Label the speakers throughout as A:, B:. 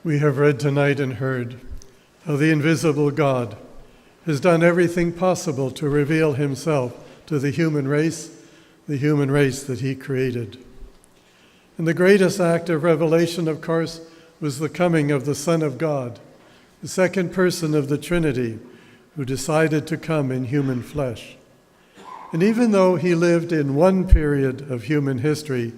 A: We have read tonight and heard how the invisible God has done everything possible to reveal himself to the human race that he created. And the greatest act of revelation, of course, was the coming of the Son of God, the second person of the Trinity, who decided to come in human flesh. And even though he lived in one period of human history,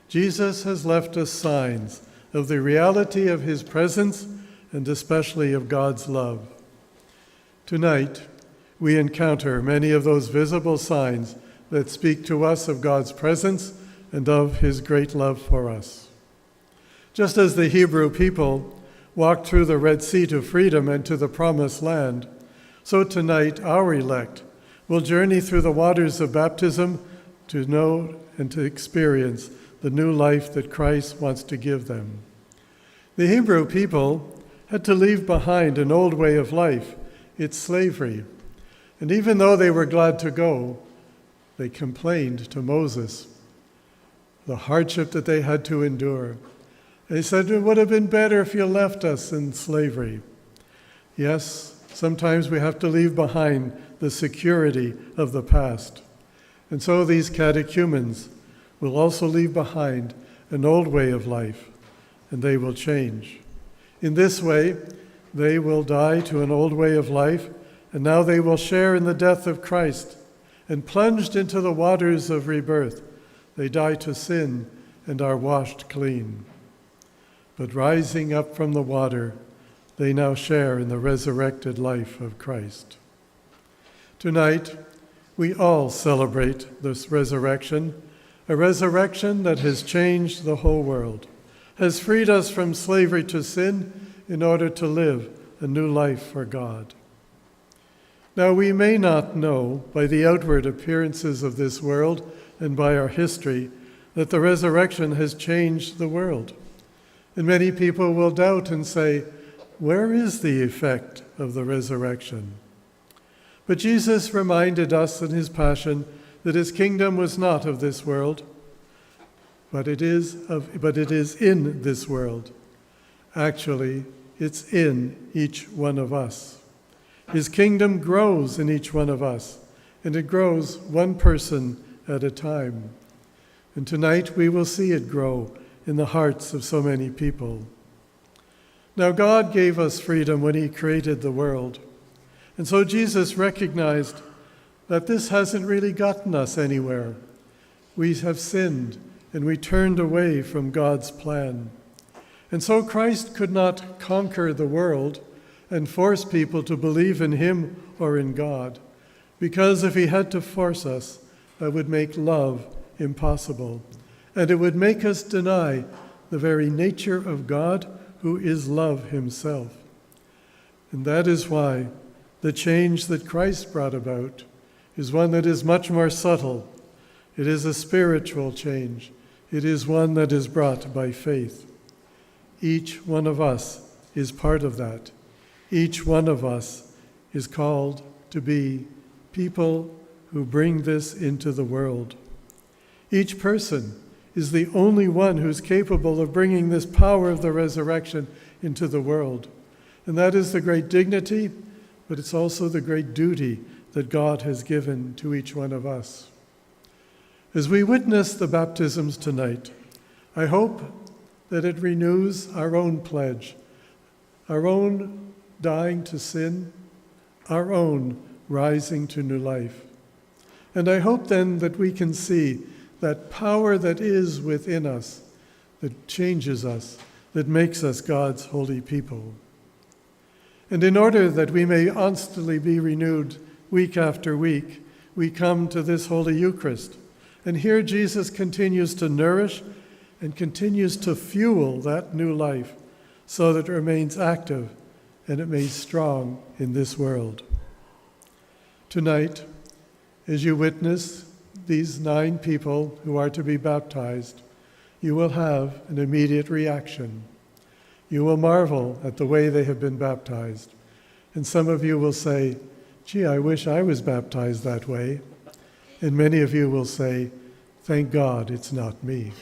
A: Jesus has left us signs of the reality of his presence and especially of God's love. Tonight, we encounter many of those visible signs that speak to us of God's presence and of his great love for us. Just as the Hebrew people walked through the Red Sea to freedom and to the Promised Land, so tonight our elect will journey through the waters of baptism to know and to experience the new life that Christ wants to give them. The Hebrew people had to leave behind an old way of life, its slavery. And even though they were glad to go, they complained to Moses the hardship that they had to endure. They said, it would have been better if you left us in slavery. Yes, sometimes we have to leave behind the security of the past. And so these catechumens will also leave behind an old way of life, and they will change. In this way, they will die to an old way of life, and now they will share in the death of Christ. And plunged into the waters of rebirth, they die to sin and are washed clean. But rising up from the water, they now share in the resurrected life of Christ. Tonight, we all celebrate this resurrection, a resurrection that has changed the whole world, has freed us from slavery to sin in order to live a new life for God. Now, we may not know by the outward appearances of this world and by our history that the resurrection has changed the world. And many people will doubt and say, where is the effect of the resurrection? But Jesus reminded us in his passion that his kingdom was not of this world, but it is in this world. Actually, it's in each one of us. His kingdom grows in each one of us, and it grows one person at a time. And tonight we will see it grow in the hearts of so many people. Now, God gave us freedom when he created the world. And so Jesus recognized that this hasn't really gotten us anywhere. We have sinned, and we turned away from God's plan. And so Christ could not conquer the world and force people to believe in him or in God, because if he had to force us, that would make love impossible, and it would make us deny the very nature of God, who is love himself. And that is why the change that Christ brought about is one that is much more subtle. It is a spiritual change. It is one that is brought by faith. Each one of us is part of that. Each one of us is called to be people who bring this into the world. Each person is the only one who's capable of bringing this power of the resurrection into the world. And that is the great dignity, but it's also the great duty that God has given to each one of us. As we witness the baptisms tonight, I hope that it renews our own pledge, our own dying to sin, our own rising to new life. And I hope then that we can see that power that is within us, that changes us, that makes us God's holy people. And in order that we may constantly be renewed week after week, we come to this Holy Eucharist. And here Jesus continues to nourish and continues to fuel that new life so that it remains active and it may strong in this world. Tonight, as you witness these 9 people who are to be baptized, you will have an immediate reaction. You will marvel at the way they have been baptized. And some of you will say, gee, I wish I was baptized that way. And many of you will say, thank God it's not me.